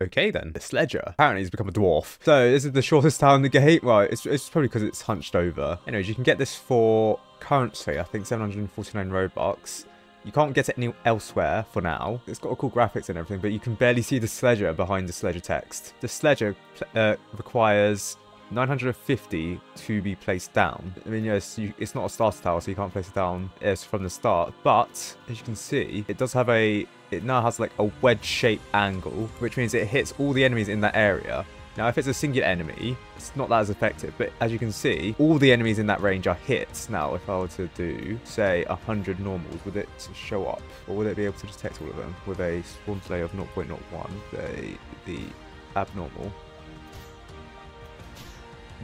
Okay then, the Sledger. Apparently he's become a dwarf. So this is the shortest tower in the game. Well, it's probably because it's hunched over. Anyways, you can get this for currently, I think, 749 Robux. You can't get it elsewhere for now. It's got cool graphics and everything, but you can barely see the Sledger behind the Sledger text. The Sledger requires 950 to be placed down. I mean, yes, it's not a starter tower, so you can't place it down from the start. But as you can see, it does have it now has like a wedge-shaped angle, which means it hits all the enemies in that area. Now, if it's a singular enemy, it's not that as effective, but as you can see, all the enemies in that range are hits. Now, if I were to do, say, 100 normals, would it show up? Or would it be able to detect all of them with a spawn delay of 0.01, say, the abnormal?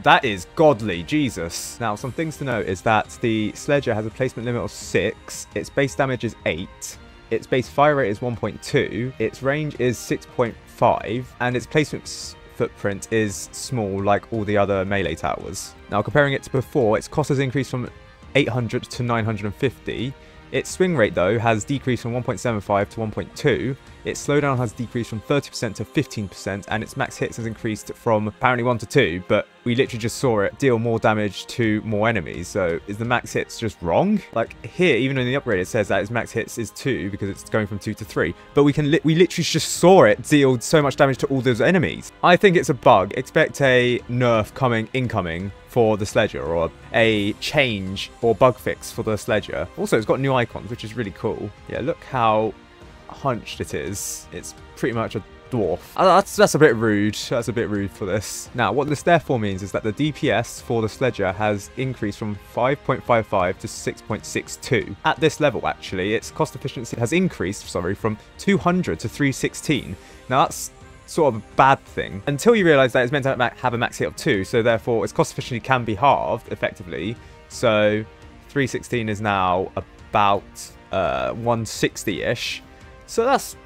That is godly, Jesus. Now, some things to note is that the Sledger has a placement limit of 6, its base damage is 8, its base fire rate is 1.2, its range is 6.5, and its placement footprint is small like all the other melee towers. Now, comparing it to before, its cost has increased from 800 to 950. Its swing rate, though, has decreased from 1.75 to 1.2. Its slowdown has decreased from 30% to 15%, and its max hits has increased from apparently 1 to 2, but we literally just saw it deal more damage to more enemies. So is the max hits just wrong? Like here, even in the upgrade, it says that its max hits is 2 because it's going from 2 to 3, but we literally just saw it deal so much damage to all those enemies. I think it's a bug. Expect a nerf incoming for the Sledger, or a change or bug fix for the Sledger. Also, it's got new icons, which is really cool. Yeah, look how hunched it is. It's pretty much a dwarf. That's a bit rude. That's a bit rude for this. Now, what this therefore means is that the DPS for the Sledger has increased from 5.55 to 6.62. At this level, actually, its cost efficiency has increased, from 200 to 316. Now, that's sort of a bad thing until you realize that it's meant to have a max hit of 2, so therefore its cost efficiency can be halved effectively. So 316 is now about 160-ish, so that's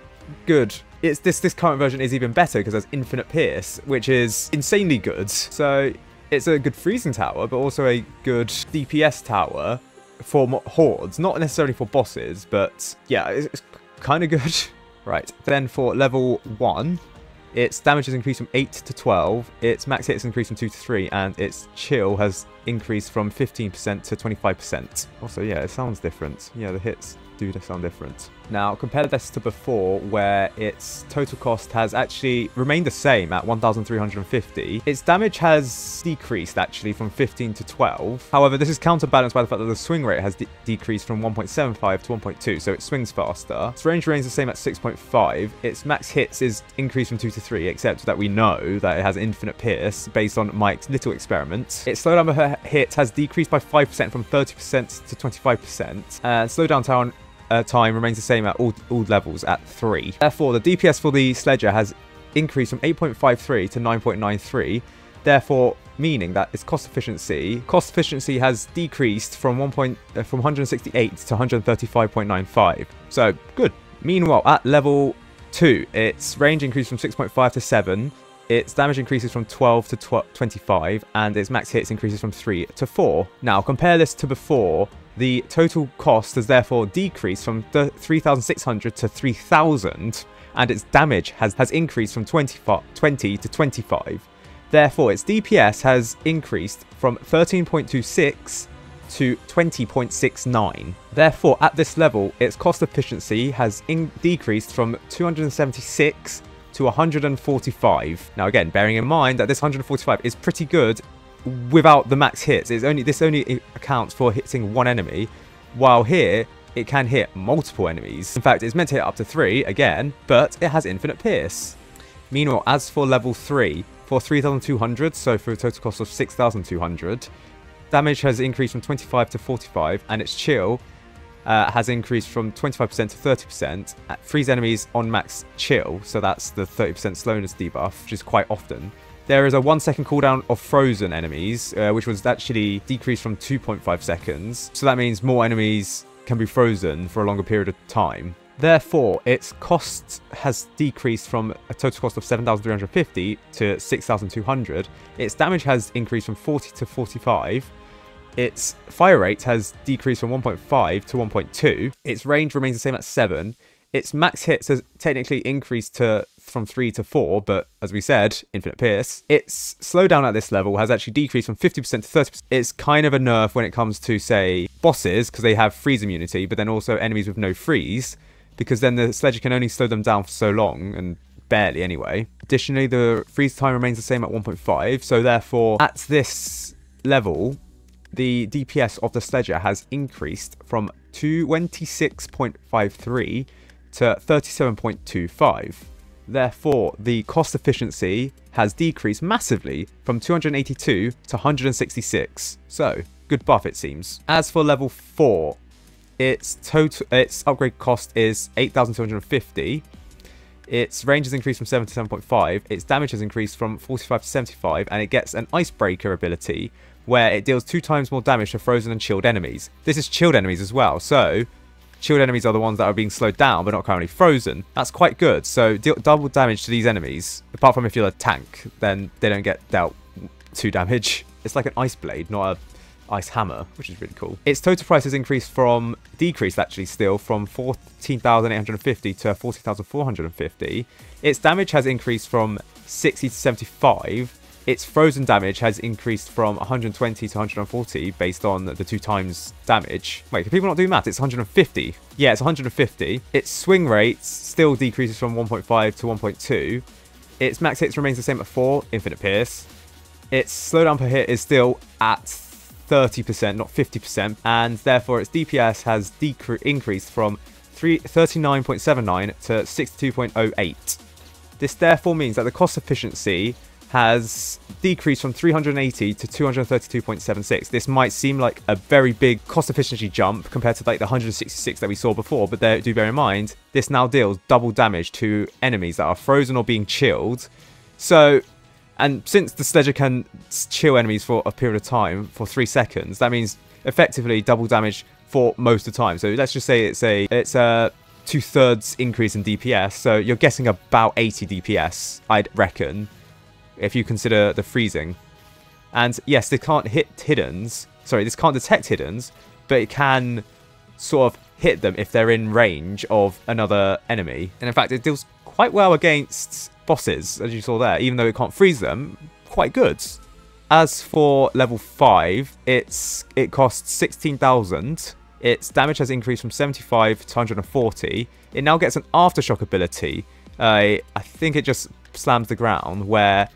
good. It's this current version is even better because it has infinite pierce, which is insanely good. So it's a good freezing tower, but also a good DPS tower for hordes, not necessarily for bosses, but yeah, it's kind of good. Right, then for level 1, its damage has increased from 8 to 12, its max hit has increased from 2 to 3, and its chill has increased from 15% to 25%. Also, yeah, it sounds different. Yeah, the hits do sound different. Now, compare this to before, where its total cost has actually remained the same at 1,350. Its damage has decreased, actually, from 15 to 12. However, this is counterbalanced by the fact that the swing rate has decreased from 1.75 to 1.2, so it swings faster. Its range remains the same at 6.5. Its max hits is increased from 2 to 3, except that we know that it has infinite pierce, based on Mike's little experiment. Its slowdown per hit has decreased by 5% from 30% to 25%. Slowdown time remains the same at all levels at 3. Therefore, the DPS for the Sledger has increased from 8.53 to 9.93, therefore meaning that its cost efficiency has decreased from 168 to 135.95. So good. Meanwhile, at level 2, its range increased from 6.5 to 7. Its damage increases from 12 to 25, and its max hits increases from 3 to 4. Now, compare this to before. The total cost has therefore decreased from 3,600 to 3,000, and its damage has increased from 20 to 25. Therefore, its DPS has increased from 13.26 to 20.69. Therefore, at this level, its cost efficiency has decreased from 276 to 145. Now, again, bearing in mind that this 145 is pretty good without the max hits. This only accounts for hitting one enemy, while here it can hit multiple enemies. In fact, it's meant to hit up to 3 again, but it has infinite pierce. Meanwhile, as for level 3, for 3,200, so for a total cost of 6,200, damage has increased from 25 to 45, and its chill has increased from 25% to 30%. Freeze enemies on max chill, so that's the 30% slowness debuff, which is quite often. There is a 1 second cooldown of frozen enemies, which was actually decreased from 2.5 seconds. So that means more enemies can be frozen for a longer period of time. Therefore, its cost has decreased from a total cost of 7,350 to 6,200. Its damage has increased from 40 to 45. Its fire rate has decreased from 1.5 to 1.2. Its range remains the same at 7. Its max hits has technically increased to from 3 to 4, but as we said, infinite pierce. Its slowdown at this level has actually decreased from 50% to 30%. It's kind of a nerf when it comes to, say, bosses, because they have freeze immunity, but then also enemies with no freeze, because then the Sledger can only slow them down for so long, and barely anyway. Additionally, the freeze time remains the same at 1.5, so therefore, at this level, the DPS of the Sledger has increased from 26.53 to 37.25. Therefore, the cost efficiency has decreased massively from 282 to 166. So, good buff it seems. As for level 4, its upgrade cost is 8,250. Its range has increased from 7 to 7.5. Its damage has increased from 45 to 75, and it gets an Icebreaker ability where it deals 2 times more damage to frozen and chilled enemies. This is chilled enemies as well, so chilled enemies are the ones that are being slowed down but not currently frozen. That's quite good. So deal double damage to these enemies. Apart from if you're a tank, then they don't get dealt 2 damage. It's like an ice blade, not a ice hammer, which is really cool. Its total price has decreased actually still, from 14,850 to 14,450. Its damage has increased from 60 to 75. Its frozen damage has increased from 120 to 140 based on the 2 times damage. Wait, can people not do math? It's 150. Yeah, it's 150. Its swing rate still decreases from 1.5 to 1.2. Its max hits remains the same at 4, infinite pierce. Its slowdown per hit is still at 30%, not 50%, and therefore its DPS has increased from 39.79 to 62.08. This therefore means that the cost efficiency has decreased from 380 to 232.76. This might seem like a very big cost efficiency jump compared to like the 166 that we saw before, but do bear in mind, this now deals double damage to enemies that are frozen or being chilled. So, and since the Sledger can chill enemies for a period of time, for 3 seconds, that means effectively double damage for most of the time. So let's just say it's a 2/3 increase in DPS, so you're getting about 80 DPS, I'd reckon, if you consider the freezing. And yes, they can't hit hiddens. Sorry, this can't detect hiddens, but it can sort of hit them if they're in range of another enemy. And in fact, it deals quite well against bosses, as you saw there, even though it can't freeze them. Quite good. As for level 5, it costs 16,000. Its damage has increased from 75 to 140. It now gets an Aftershock ability. I think it just slams the ground, where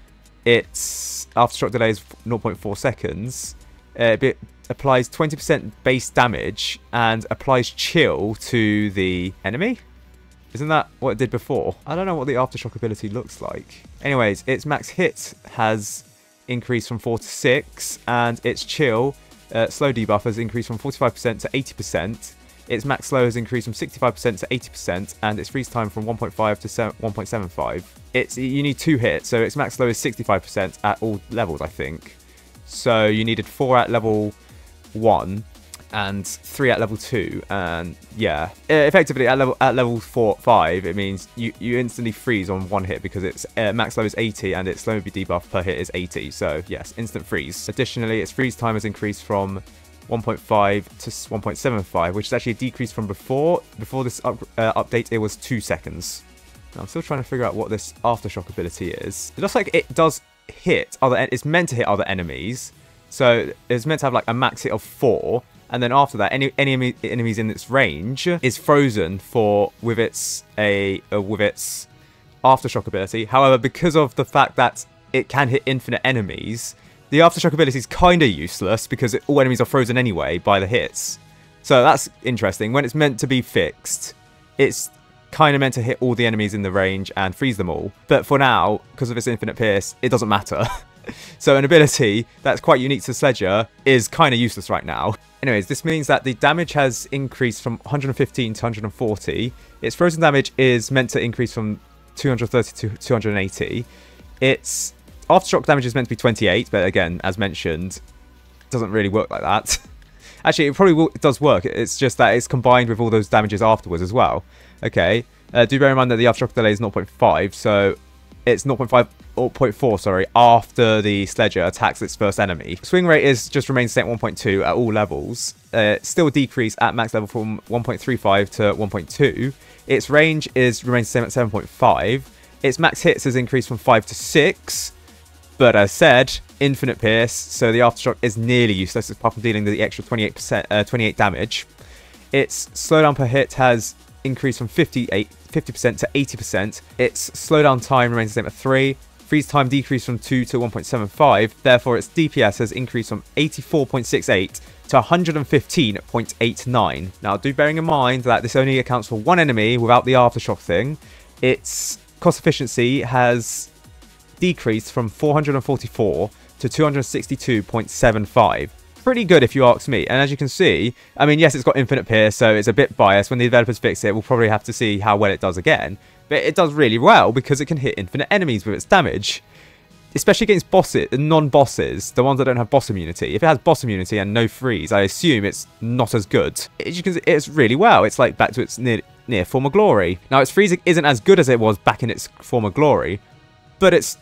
its Aftershock delay is 0.4 seconds. It applies 20% base damage and applies chill to the enemy. Isn't that what it did before? I don't know what the Aftershock ability looks like. Anyways, its max hit has increased from 4 to 6, and its chill slow debuff has increased from 45% to 80%. Its max slow has increased from 65% to 80%, and its freeze time from 1.5 to 1.75. You need 2 hits, so its max slow is 65% at all levels, I think. So you needed 4 at level 1 and 3 at level 2, and yeah, effectively at level 5, it means you instantly freeze on 1 hit because its max slow is 80 and its slow debuff per hit is 80. So yes, instant freeze. Additionally, its freeze time has increased from 1.5 to 1.75, which is actually a decrease from before. Before this update, it was 2 seconds. Now, I'm still trying to figure out what this Aftershock ability is. It looks like it does hit it's meant to hit other enemies. So it's meant to have like a max hit of 4. And then after that, any enemies in its range is frozen with its Aftershock ability. However, because of the fact that it can hit infinite enemies, the Aftershock ability is kind of useless because all enemies are frozen anyway by the hits. So that's interesting. When it's meant to be fixed, it's kind of meant to hit all the enemies in the range and freeze them all. But for now, because of its infinite pierce, it doesn't matter. So an ability that's quite unique to Sledger is kind of useless right now. Anyways, this means that the damage has increased from 115 to 140. Its frozen damage is meant to increase from 230 to 280. Its Aftershock damage is meant to be 28, but again, as mentioned, it doesn't really work like that. Actually, it does work. It's just that it's combined with all those damages afterwards as well. Okay, do bear in mind that the Aftershock delay is 0.5, so it's 0.4, sorry, after the Sledger attacks its first enemy. Swing rate just remains the same at 1.2 at all levels. Still decrease at max level from 1.35 to 1.2. Its range remains the same at 7.5. Its max hits has increased from 5 to 6, but as said, infinite pierce, so the aftershock is nearly useless apart from dealing the extra 28 damage. Its slowdown per hit has increased from 50% to 80%. Its slowdown time remains the same at 3. Freeze time decreased from 2 to 1.75. Therefore, its DPS has increased from 84.68 to 115.89. Now, do bearing in mind that this only accounts for one enemy without the aftershock thing. Its cost efficiency has decreased from 444 to 262.75. Pretty good if you ask me. And as you can see, I mean, yes, it's got infinite pierce, so it's a bit biased. When the developers fix it, we'll probably have to see how well it does again. But it does really well because it can hit infinite enemies with its damage. Especially against bosses, non-bosses, the ones that don't have boss immunity. If it has boss immunity and no freeze, I assume it's not as good. As you can see, it's really well. It's like back to its near former glory. Now, its freezing isn't as good as it was back in its former glory, but it's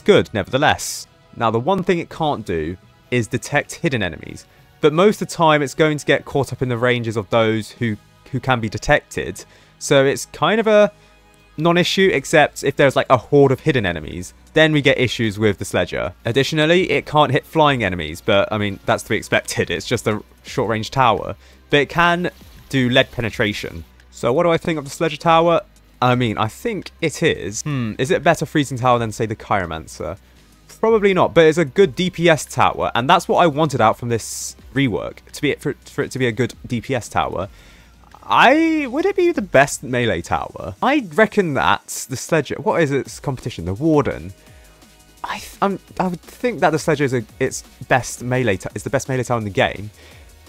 good nevertheless. Now, the one thing it can't do is detect hidden enemies, but most of the time it's going to get caught up in the ranges of those who can be detected. So it's kind of a non-issue, except if there's like a horde of hidden enemies, then we get issues with the Sledger. Additionally, it can't hit flying enemies, but I mean, that's to be expected. It's just a short-range tower, but it can do lead penetration. So what do I think of the Sledger tower? I mean, I think it is. Is it a better freezing tower than, say, the Chiromancer? Probably not, but it's a good DPS tower, and that's what I wanted out from this rework, for it to be a good DPS tower. Would it be the best melee tower? I reckon that the Sledger, what is its competition? The Warden. I would think that the Sledger is its best melee is the best melee tower in the game,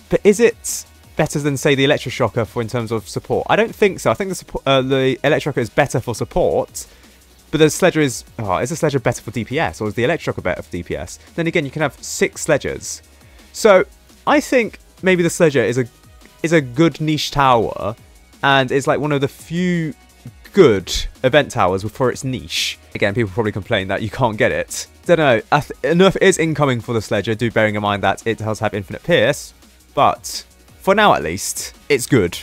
but is it better than, say, the Electroshocker in terms of support? I don't think so. I think the Electroshocker is better for support. But the Sledger is the Sledger better for DPS, or is the Electroshocker better for DPS? Then again, you can have 6 Sledgers. So I think maybe the Sledger is a good niche tower, and it's like one of the few good event towers for its niche. Again, people probably complain that you can't get it. Don't know. Enough is incoming for the Sledger, bearing in mind that it does have infinite pierce. But for now, at least, it's good.